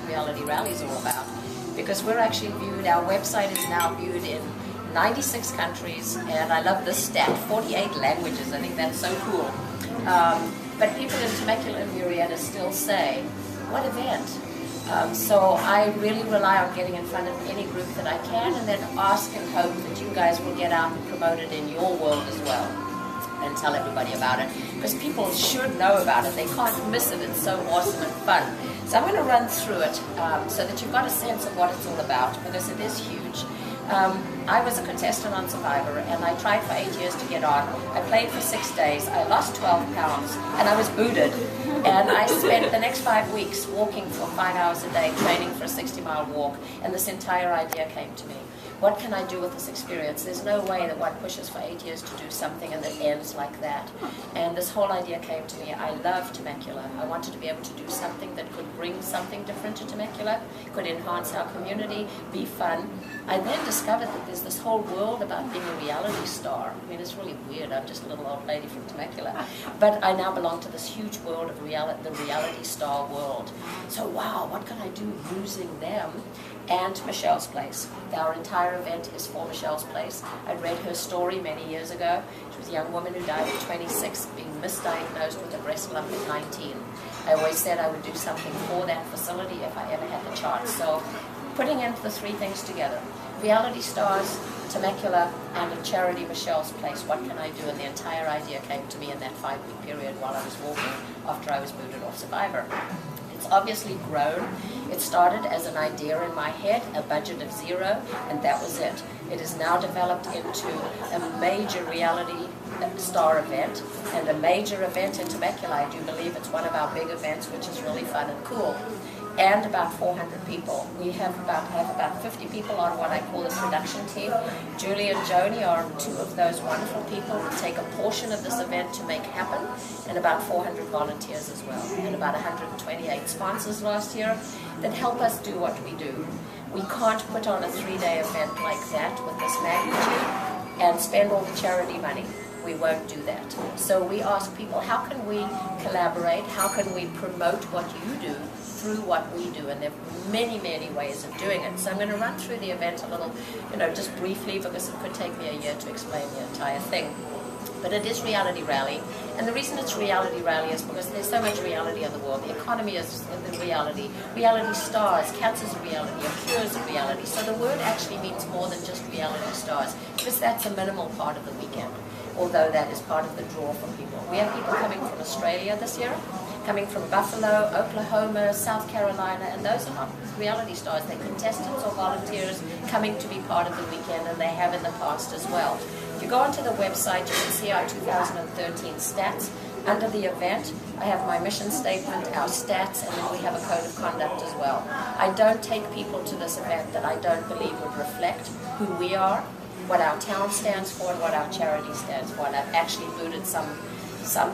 Reality Rally is all about. Because we're actually viewed, our website is now viewed in 96 countries, and I love this stat, 48 languages. I think that's so cool. But people in Temecula and Murrieta still say, what event? So I really rely on getting in front of any group that I can, and then ask and hope that you guys will get out and promote it in your world as well, and tell everybody about it, because people should know about it. They can't miss it. It's so awesome and fun. So I'm going to run through it so that you've got a sense of what it's all about, because it is huge. I was a contestant on Survivor, and I tried for 8 years to get on. I played for 6 days. I lost 12 pounds, and I was booted. And I spent the next 5 weeks walking for 5 hours a day, training for a 60-mile walk, and this entire idea came to me. What can I do with this experience? There's no way that one pushes for 8 years to do something and it ends like that. And this whole idea came to me. I love Temecula. I wanted to be able to do something that could bring something different to Temecula, could enhance our community, be fun. I then discovered that there's this whole world about being a reality star. I mean, it's really weird. I'm just a little old lady from Temecula. But I now belong to this huge world of the reality star world. So wow, what can I do using them and Michelle's Place? Our entire event is for Michelle's Place. I read her story many years ago. She was a young woman who died at 26, being misdiagnosed with a breast lump at 19. I always said I would do something for that facility if I ever had the chance. So putting into the three things together, reality stars, Temecula, and a charity, Michelle's Place. What can I do? And the entire idea came to me in that 5-week period while I was walking after I was booted off Survivor. It's obviously grown. It started as an idea in my head, a budget of $0, and that was it. It is now developed into a major reality star event, and a major event in Temecula. I do believe it's one of our big events, which is really fun and cool. And about 400 people. We have about 50 people on what I call the production team. Julie and Joni are two of those wonderful people who take a portion of this event to make happen, and about 400 volunteers as well, and about 128 sponsors last year that help us do what we do. We can't put on a 3-day event like that with this magnitude and spend all the charity money. We won't do that. So we ask people, how can we collaborate? How can we promote what you do through what we do? And there are many, many ways of doing it. So I'm going to run through the event a little, just briefly, because it could take me a year to explain the entire thing. But it is Reality Rally. And the reason it's Reality Rally is because there's so much reality in the world. The economy is the reality. Reality stars, cancer's a reality, a cure is a reality. So the word actually means more than just reality stars, because that's a minimal part of the weekend, although that is part of the draw for people. We have people coming from Australia this year, coming from Buffalo, Oklahoma, South Carolina, and those are not reality stars. They're contestants or volunteers coming to be part of the weekend, and they have in the past as well. If you go onto the website, you can see our 2013 stats. Under the event, I have my mission statement, our stats, and then we have a code of conduct as well. I don't take people to this event that I don't believe would reflect who we are, what our town stands for, and what our charity stands for. And I've actually booted some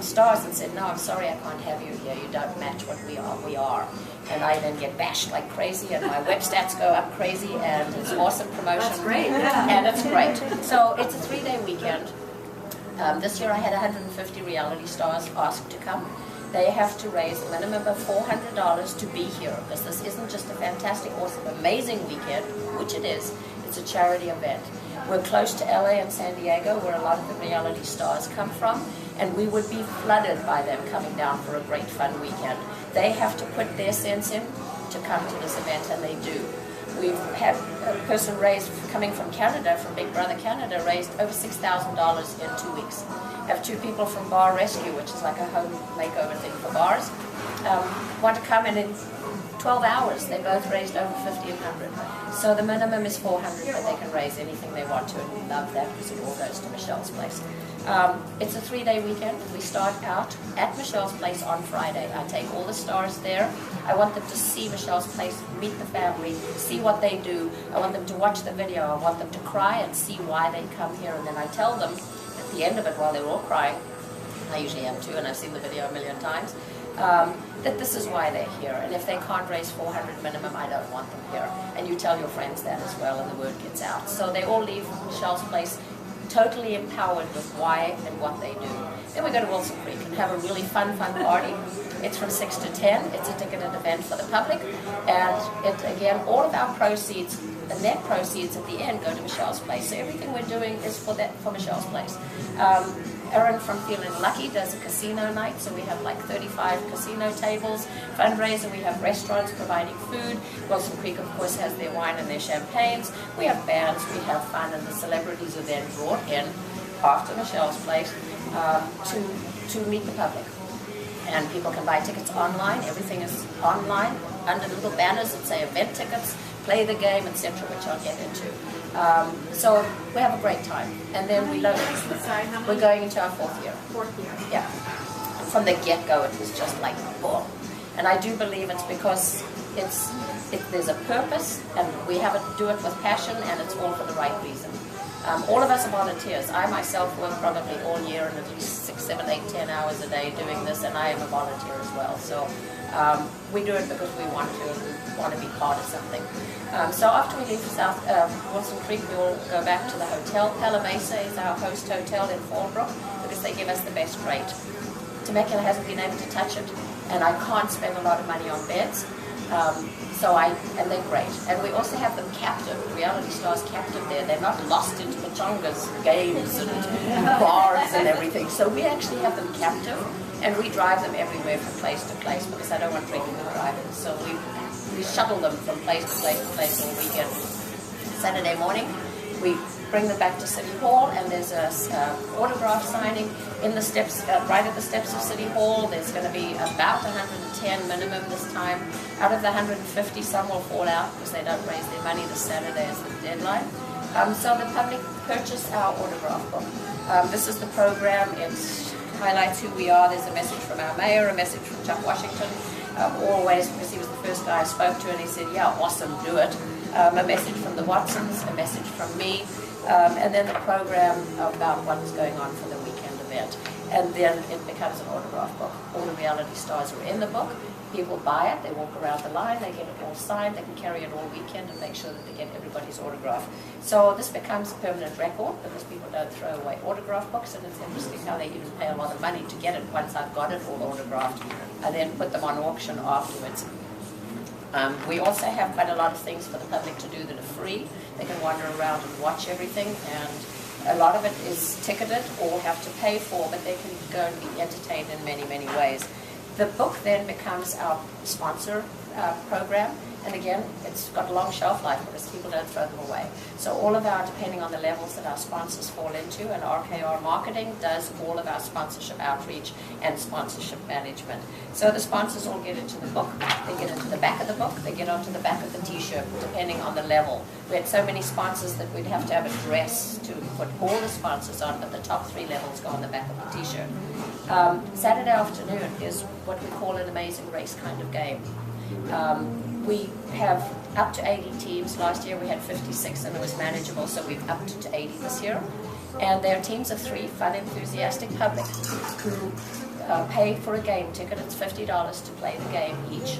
stars and said, no, I'm sorry, I can't have you here. You don't match what we are. And I then get bashed like crazy, and my web stats go up crazy, and it's awesome promotion. That's great, yeah. And it's great. So it's a 3-day weekend. This year I had 150 reality stars asked to come. They have to raise a minimum of $400 to be here, because this isn't just a fantastic, awesome, amazing weekend, which it is. It's a charity event. We're close to LA and San Diego, where a lot of the reality stars come from, and we would be flooded by them coming down for a great fun weekend. They have to put their cents in to come to this event, and they do. We've had a person coming from Canada, from Big Brother Canada, raised over $6,000 in 2 weeks. I have 2 people from Bar Rescue, which is like a home makeover thing for bars, want to come, and in 12 hours they both raised over $1,500. So the minimum is $400, but they can raise anything they want to, and we love that because it all goes to Michelle's Place. It's a 3-day weekend. We start out at Michelle's Place on Friday. I take all the stars there. I want them to see Michelle's Place, meet the family, see what they do. I want them to watch the video. I want them to cry and see why they come here. And then I tell them at the end of it, while they're all crying, I usually am too, and I've seen the video a million times, that this is why they're here. And if they can't raise $400 minimum, I don't want them here. And you tell your friends that as well, and the word gets out. So they all leave Michelle's Place totally empowered with why and what they do. Then we go to Wilson Creek and have a really fun party. It's from 6 to 10. It's a ticketed event for the public. And it, again, all of our proceeds, the net proceeds at the end go to Michelle's Place. So everything we're doing is for Michelle's Place. Erin from Feeling Lucky does a casino night, so we have like 35 casino tables. Fundraiser, we have restaurants providing food. Wilson Creek, of course, has their wine and their champagnes. We have bands, we have fun, and the celebrities are then brought in after Michelle's Place to meet the public. And people can buy tickets online. Everything is online under little banners that say event tickets, play the game, etc., which I'll get into. So we have a great time. And then we love it. We're going into our fourth year. Yeah. From the get-go, it was just like, boom. And I do believe it's because there's a purpose, and we have to do it with passion, and it's all for the right reason. All of us are volunteers. I myself work probably all year and at least 6, 7, 8, 10 hours a day doing this, and I am a volunteer as well. So we do it because we want to, and we want to be part of something. So after we leave South Wilson Creek, we all go back to the hotel. Palamesa is our host hotel in Fallbrook because they give us the best rate. Temecula hasn't been able to touch it, and I can't spend a lot of money on beds. And they're great. And we also have them captive, reality stars captive there. They're not lost into Pachonga's games and bars and everything. So we actually have them captive, and we drive them everywhere from place to place because I don't want drinking and driving. So we shuttle them from place to place to place all weekend. Saturday morning, we bring them back to City Hall, and there's a autograph signing in the steps, right at the steps of City Hall. There's going to be about 110 minimum this time. Out of the 150, some will fall out because they don't raise their money. This Saturday is the deadline. So the public purchase our autograph book. This is the program. It highlights who we are. There's a message from our mayor, a message from Chuck Washington, always, because he was the first guy I spoke to, and he said, yeah, awesome, do it. A message from the Watsons, a message from me, and then the program about what is going on for the weekend event. And then it becomes an autograph book. All the reality stars are in the book. People buy it, they walk around the line, they get it all signed, they can carry it all weekend and make sure that they get everybody's autograph. So this becomes a permanent record because people don't throw away autograph books, and it's interesting how they even pay a lot of money to get it once I've got it all autographed, and then put them on auction afterwards. We also have quite a lot of things for the public to do that are free. They can wander around and watch everything, and a lot of it is ticketed or have to pay for, but they can go and be entertained in many, many ways. The book then becomes our sponsor program, and again, it's got a long shelf life because people don't throw them away. So all of our, depending on the levels that our sponsors fall into, and RKR Marketing does all of our sponsorship outreach and sponsorship management. So the sponsors all get into the book, they get into the back of the book, they get onto the back of the t-shirt, depending on the level. We had so many sponsors that we'd have to have a dress to put all the sponsors on, but the top 3 levels go on the back of the t-shirt. Saturday afternoon is what we call an amazing race kind of game. We have up to 80 teams. Last year we had 56 and it was manageable, so we've upped to 80 this year. And they're teams of 3 fun, enthusiastic public who pay for a game ticket. It's $50 to play the game each.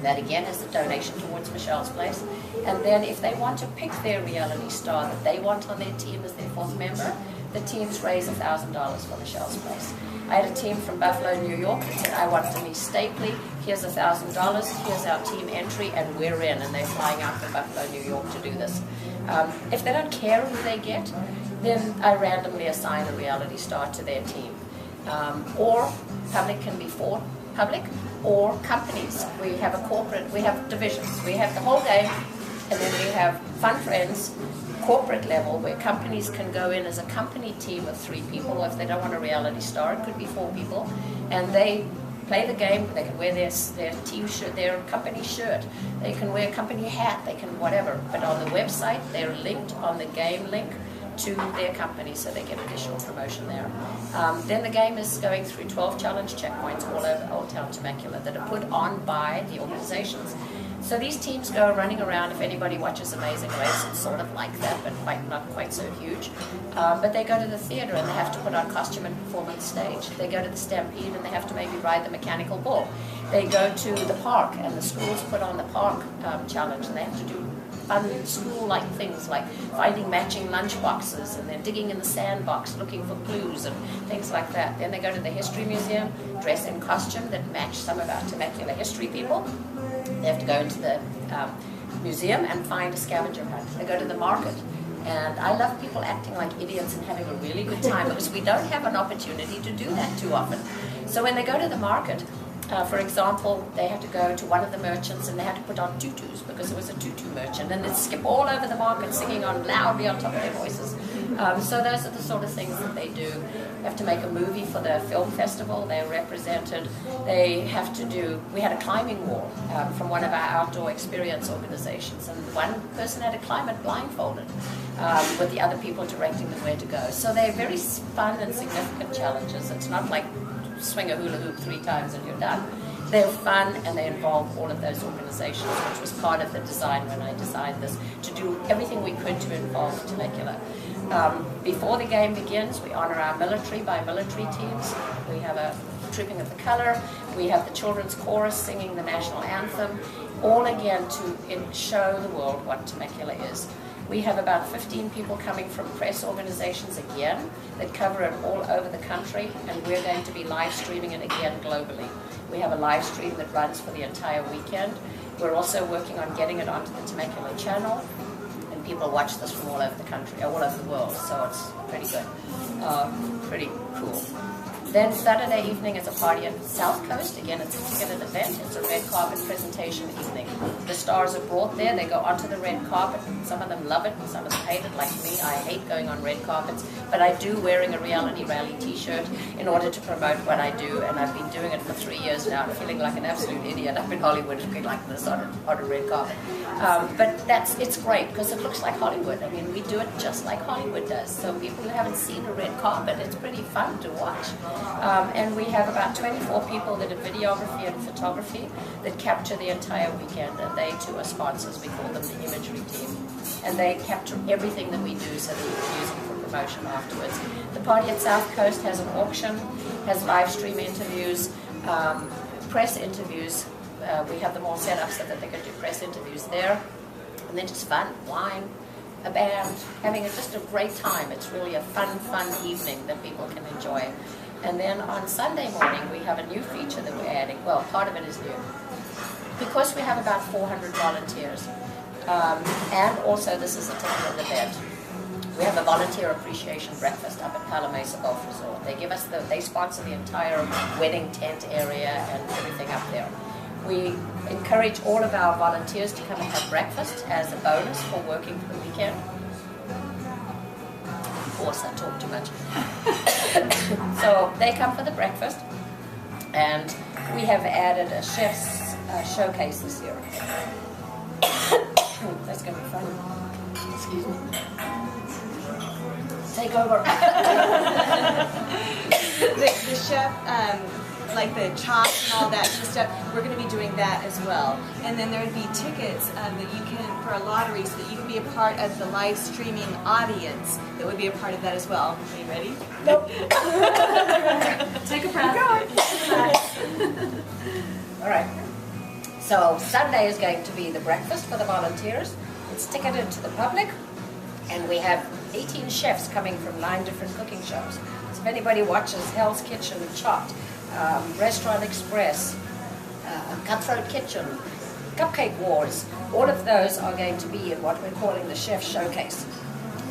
That again is a donation towards Michelle's Place. And then if they want to pick their reality star that they want on their team as their 4th member, the teams raise $1,000 for Michelle's Place. I had a team from Buffalo, New York that said, I want Denise Stapley, here's $1,000, here's our team entry, and we're in. And they're flying out from Buffalo, New York to do this. If they don't care who they get, then I randomly assign a reality star to their team. Or public can be for public, or companies. We have a corporate, we have divisions. We have the whole game, and then we have Fun Friends, corporate level, where companies can go in as a company team of 3 people, or if they don't want a reality star, it could be 4 people, and they play the game. They can wear their team shirt, their company shirt, they can wear a company hat, they can whatever, but on the website they're linked on the game link to their company, so they get additional promotion there. Then the game is going through 12 challenge checkpoints all over Old Town Temecula that are put on by the organizations. So these teams go running around. If anybody watches Amazing Race, it's sort of like that, but not quite so huge. But they go to the theater and they have to put on costume and perform on stage. They go to the Stampede and they have to maybe ride the mechanical bull. They go to the park and the schools put on the park challenge, and they have to do fun school-like things like finding matching lunch boxes, and then digging in the sandbox looking for clues and things like that. Then they go to the History Museum, dress in costume that match some of our Temecula history people. They have to go into the museum and find a scavenger hunt. They go to the market. And I love people acting like idiots and having a really good time, because we don't have an opportunity to do that too often. So when they go to the market, for example, they had to go to one of the merchants and they had to put on tutus because it was a tutu merchant, and they'd skip all over the market singing on loudly on top of their voices. So those are the sort of things that they do. They have to make a movie for the film festival. They're represented. They have to do, we had a climbing wall from one of our outdoor experience organizations, and one person had to climb it blindfolded with the other people directing them where to go. So they're very fun and significant challenges. It's not like swing a hula hoop 3 times and you're done. They're fun and they involve all of those organizations, which was part of the design when I designed this, to do everything we could to involve Temecula. Before the game begins, we honor our military by military teams. We have a Trooping of the Color. We have the children's chorus singing the national anthem, all again to show the world what Temecula is. We have about 15 people coming from press organizations again that cover it all over the country, and we're going to be live streaming it again globally. We have a live stream that runs for the entire weekend. We're also working on getting it onto the Temecula channel, and people watch this from all over the country, all over the world, so it's pretty good, pretty cool. Then Saturday evening is a party at South Coast. Again, it's a ticketed event. It's a red carpet presentation evening. The stars are brought there. They go onto the red carpet. Some of them love it and some of them hate it, like me. I hate going on red carpets, but I do wearing a Reality Rally t-shirt in order to promote what I do, and I've been doing it for 3 years now. I'm feeling like an absolute idiot up in Hollywood looking like this on a red carpet. But it's great because it looks like Hollywood. I mean, we do it just like Hollywood does. So people who haven't seen a red carpet, it's pretty fun to watch. And we have about 24 people that do videography and photography that capture the entire weekend, and they too are sponsors. We call them the imagery team. And they capture everything that we do so that we can use it for promotion afterwards. The party at South Coast has an auction, has live stream interviews, press interviews. We have them all set up so that they can do press interviews there. And then just fun, wine, a band, having just a great time. It's really a fun evening that people can enjoy. And then on Sunday morning, we have a new feature that we're adding. Well, part of it is new. Because we have about 400 volunteers, and also this is a ticketed event, we have a volunteer appreciation breakfast up at Palo Mesa Golf Resort. They sponsor the entire wedding tent area and everything up there. We encourage all of our volunteers to come and have breakfast as a bonus for working for the weekend. Of course, I talk too much. So they come for the breakfast, and we have added a chef's showcase this year. That's going to be fun. Excuse me. Take over. the chef, like the chops and all that kind of stuff, we're going to be doing that as well. And then there would be tickets that you can, for a lottery, so that you can be a part of the live streaming audience that would be a part of that as well. Are you ready? Nope. Take a breath. All right. So Sunday is going to be the breakfast for the volunteers. It's ticketed to the public, and we have 18 chefs coming from 9 different cooking shows. So if anybody watches Hell's Kitchen, Chopped, Restaurant Express, Cutthroat Kitchen, Cupcake Wars, all of those are going to be in what we're calling the Chef Showcase,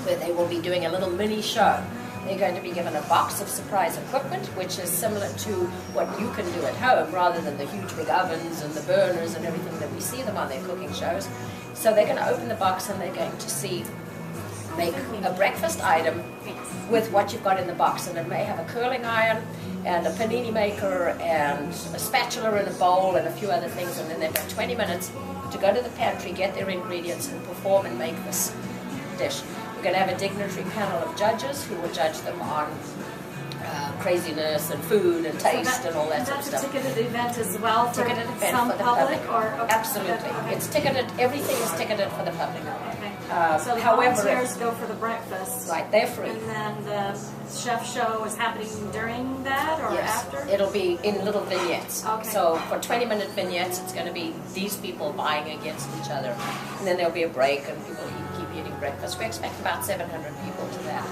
where they will be doing a little mini show. They're going to be given a box of surprise equipment, which is similar to what you can do at home, rather than the huge big ovens and the burners and everything that we see them on their cooking shows. So they're going to open the box and they're going to make a breakfast item with what you've got in the box. And it may have a curling iron and a panini maker and a spatula and a bowl and a few other things. And then they've got 20 minutes to go to the pantry, get their ingredients, and perform and make this dish. We're going to have a dignitary panel of judges who will judge them on craziness and food and taste and all that sort of stuff. That's a ticketed event as well for Ticketed event some for the public? public. Or, okay. Absolutely. Okay. It's ticketed, everything is ticketed for the public. Okay. So the However, volunteers go for the breakfast. right, they're free. And then the chef show is happening during that or Yes, after? it'll be in little vignettes. Okay. So for 20-minute vignettes, it's going to be these people vying against each other. And then there'll be a break and people keep eating breakfast. We expect about 700 people to that.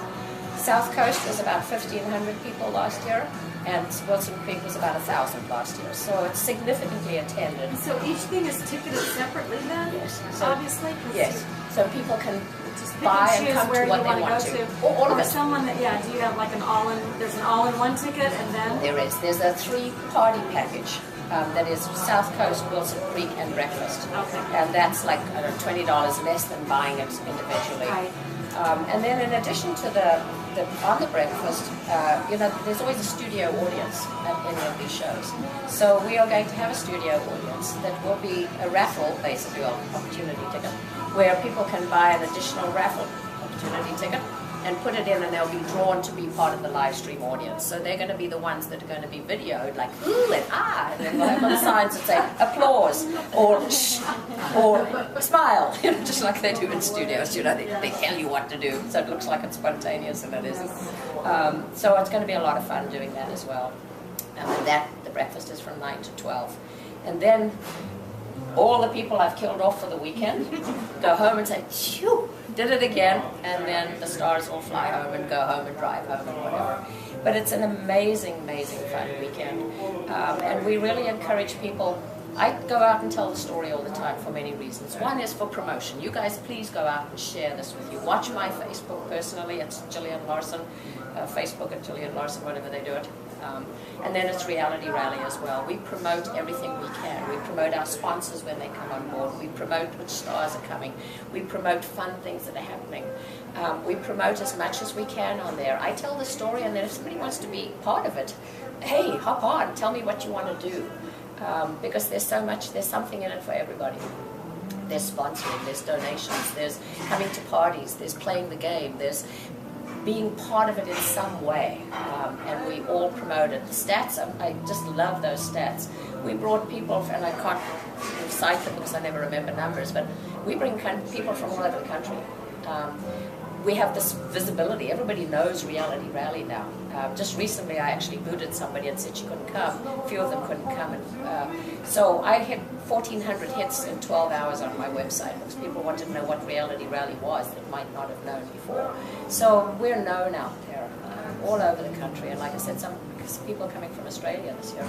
South Coast was about 1,500 people last year, and Wilson Creek was about 1,000 last year. So it's significantly attended. So each thing is ticketed separately then? Yes. So, Obviously? 'Cause yes. So people can just pick buy and and choose come where to what you they want want to to. go to. Or all of Or it. someone that, yeah, do you have like there's an all-in-one ticket and then? There is. There's a 3-party package that is South Coast, Wilson Creek, and breakfast. Okay. And that's like $20 less than buying it individually. Right. And then in addition to on the breakfast, there's always a studio audience at any of these shows. So we are going to have a studio audience that will be a raffle, basically, or opportunity ticket, where people can buy an additional raffle opportunity ticket and put it in, and they'll be drawn to be part of the live stream audience. So they're going to be the ones that are going to be videoed, like ooh and ah, and then we'll have little signs that say applause or shh or smile, just like they do in studios. They tell you what to do, so it looks like it's spontaneous, and it isn't. So it's going to be a lot of fun doing that as well. And the breakfast is from 9 to 12, and then all the people I've killed off for the weekend go home and say, phew, did it again, and then the stars all fly home and go home and drive home and whatever. But it's an amazing, amazing fun weekend. And we really encourage people. I go out and tell the story all the time for many reasons. One is for promotion. You guys please go out and share this with you. Watch my Facebook personally. It's Gillian Larson. Facebook at Gillian Larson, whatever they do it. And then it's Reality Rally as well. We promote everything we can. We promote our sponsors when they come on board. We promote which stars are coming. We promote fun things that are happening. We promote as much as we can on there. I tell the story, and then if somebody wants to be part of it, hey, hop on, tell me what you want to do. Because there's something in it for everybody. There's sponsoring, there's donations, there's coming to parties, there's playing the game, there's being part of it in some way, and we all promote it. The stats, I just love those stats. We brought people, and I can't cite them because I never remember numbers, but we bring people from all over the country. We have this visibility. Everybody knows Reality Rally now. Just recently I actually booted somebody and said she couldn't come. A few of them couldn't come. So I hit 1,400 hits in 12 hours on my website because people wanted to know what Reality Rally was that might not have known before. So we're known out there all over the country. And like I said, some people are coming from Australia this year.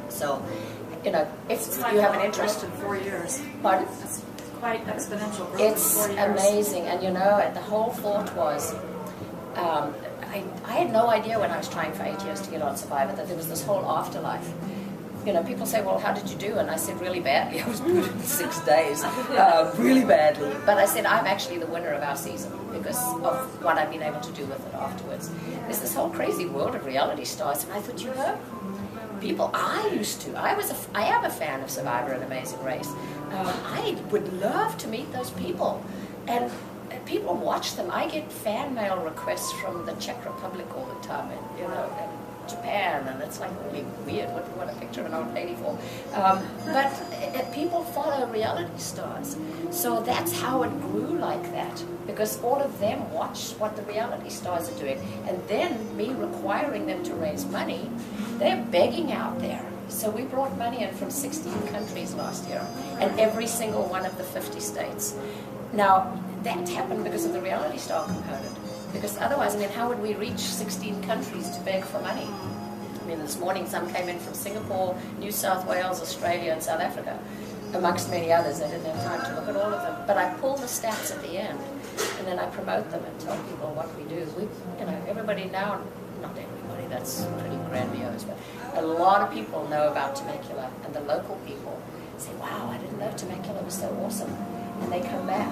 So, if you have an interest. In 4 years. Pardon? That's quite exponential growth It's in 4 years. amazing, and the whole thought was, I had no idea when I was trying for 8 years to get on Survivor that there was this whole afterlife. People say, well, how did you do? And I said, really badly. I was booted in 6 days, really badly. But I said, I'm actually the winner of our season because of what I've been able to do with it afterwards. There's this whole crazy world of reality stars, and I thought, people I am a fan of Survivor and Amazing Race. I would love to meet those people, and people watch them. I get fan mail requests from the Czech Republic all the time, and Japan, and it's like really weird. What a picture of an old lady for. But people follow reality stars, so that's how it grew like that. Because all of them watch what the reality stars are doing, and then me requiring them to raise money, they're begging out there. So we brought money in from 16 countries last year, and every single one of the 50 states. Now, that happened because of the reality star component. Because otherwise, how would we reach 16 countries to beg for money? This morning some came in from Singapore, New South Wales, Australia, and South Africa, amongst many others. I didn't have time to look at all of them. But I pull the stats at the end, and then I promote them and tell people what we do. Everybody now, not everybody, that's pretty grandiose, but a lot of people know about Temecula, and the local people say, wow, I didn't know Temecula was so awesome, and they come back.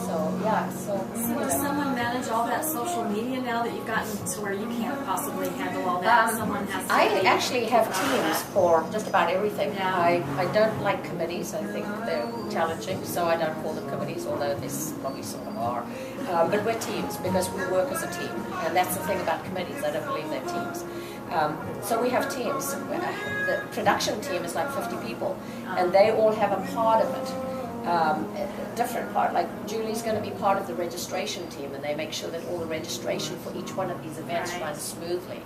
So So yeah, so So does someone manage all that social media now that you've gotten to where you can't possibly handle all that? Someone has to I actually have teams for just about everything. Yeah. I don't like committees. I think they're challenging, so I don't call them committees, although they probably sort of are. But we're teams because we work as a team, and that's the thing about committees. I don't believe they're teams. So we have teams. The production team is like 50 people, and they all have a part of it. A different part, like Julie's going to be part of the registration team, and they make sure that all the registration for each one of these events runs smoothly.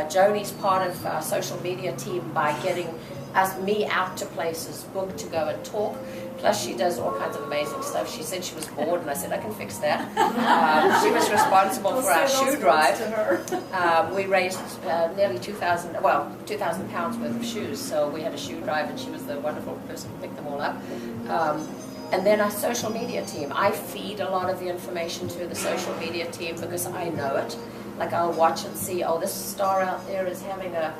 Joni's part of our social media team by getting me out to places, booked to go and talk. Plus she does all kinds of amazing stuff. She said she was bored, and I said, I can fix that. She was responsible for our shoe drive. We raised nearly 2,000 pounds worth of shoes, so we had a shoe drive, and she was the wonderful person who picked them all up. And then our social media team. I feed a lot of the information to the social media team because I know it. Like I'll watch and see, oh, this star out there is having a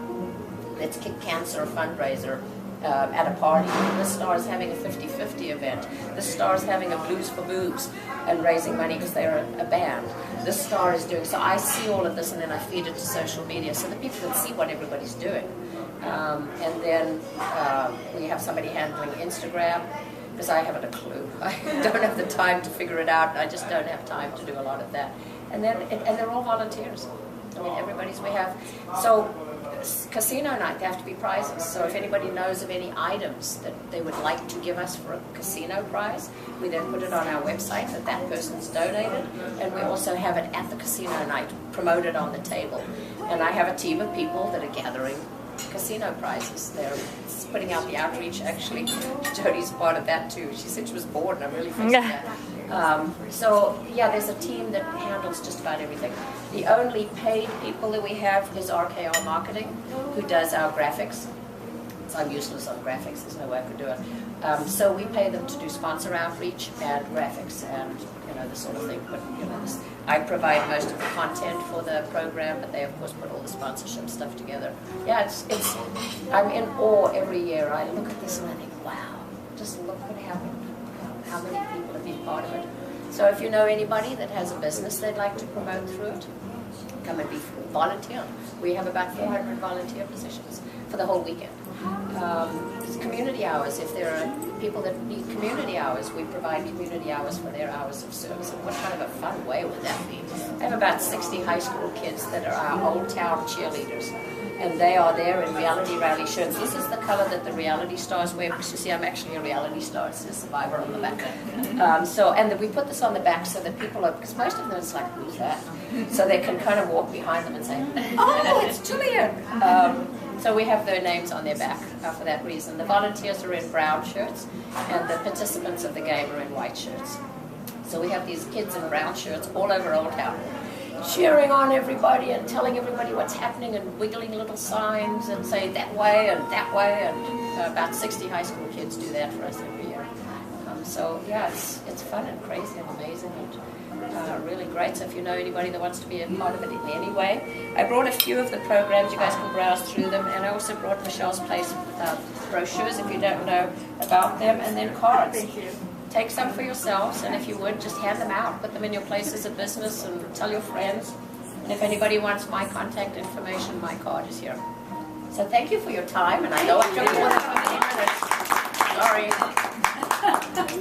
Let's Kick Cancer fundraiser at a party. This star is having a 50-50 event. This star is having a Blues for Boobs and raising money because they're a band. This star is doing, so I see all of this and then I feed it to social media so that people can see what everybody's doing. And then we have somebody handling Instagram, because I haven't a clue. I don't have the time to figure it out. I just don't have time to do a lot of that. And then, and they're all volunteers. I mean, we have, so casino night, there have to be prizes. So if anybody knows of any items that they would like to give us for a casino prize, we then put it on our website that that person's donated, and we also have it at the casino night, promoted on the table. And I have a team of people that are gathering casino prizes. They're putting out the outreach, actually. Jodi's part of that too. She said she was bored, and I'm really fixing that. So yeah, there's a team that handles just about everything. The only paid people that we have is RKR Marketing, who does our graphics. So I'm useless on graphics, there's no way I could do it. So we pay them to do sponsor outreach and graphics and this sort of thing. But I provide most of the content for the program, but they of course put all the sponsorship stuff together. Yeah, it's I'm in awe every year. I look at this and I think, wow, just look what happened. How many people have been part of it. So if you know anybody that has a business they'd like to promote through it, come and be volunteer. We have about 400 volunteer positions for the whole weekend. It's community hours. If there are people that need community hours, we provide community hours for their hours of service. And what kind of a fun way would that be? I have about 60 high school kids that are our Old Town cheerleaders. And they are there in reality rally shirts. This is the color that the reality stars wear, because you see I'm actually a reality star. It says Survivor on the back. And we put this on the back so that people are, because most of them it's like, who's that? So they can kind of walk behind them and say, oh, it's Julian. So we have their names on their back for that reason. The volunteers are in brown shirts, and the participants of the game are in white shirts. So we have these kids in brown shirts all over Old Town, cheering on everybody and telling everybody what's happening and wiggling little signs and saying that way and that way, and about 60 high school kids do that for us every year. So yeah, it's fun and crazy and amazing and really great. So if you know anybody that wants to be a part of it in any way, I brought a few of the programs. You guys can browse through them, and I also brought Michelle's Place brochures if you don't know about them, and then cards. Thank you. Take some for yourselves, and if you would, just hand them out. Put them in your places of business and tell your friends. And if anybody wants my contact information, my card is here. So thank you for your time, and I know I took more than 15 minutes. Sorry.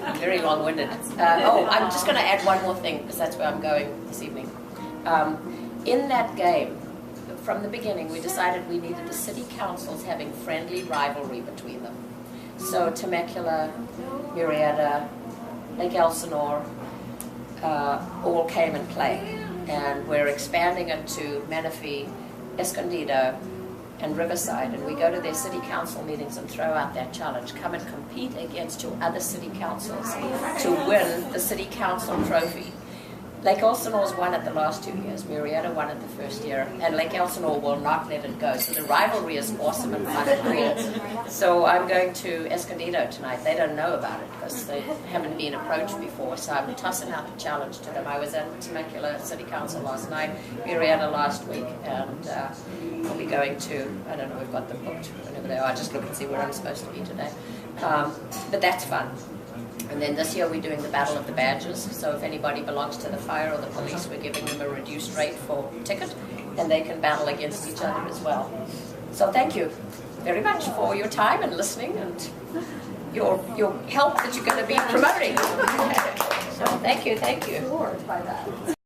I'm very long-winded. I'm just going to add one more thing, because that's where I'm going this evening. In that game, from the beginning, we decided we needed the city councils having friendly rivalry between them. So Temecula, Murrieta, Lake Elsinore all came and played. And we're expanding it to Menifee, Escondido, and Riverside. And we go to their city council meetings and throw out that challenge. Come and compete against your other city councils to win the city council trophy. Lake Elsinore's won it the last 2 years. Murrieta won it the first year, and Lake Elsinore will not let it go. So the rivalry is awesome and fun and real. So I'm going to Escondido tonight. They don't know about it because they haven't been approached before. So I'm tossing out the challenge to them. I was at Temecula City Council last night, Murrieta last week, and I'll be going to, I don't know, we've got them booked whenever they are. I just look and see where I'm supposed to be today. But that's fun. And then this year we're doing the Battle of the Badges. So if anybody belongs to the fire or the police, we're giving them a reduced rate for ticket, and they can battle against each other as well. So thank you very much for your time and listening and your help that you're going to be promoting. So thank you. Floored by that.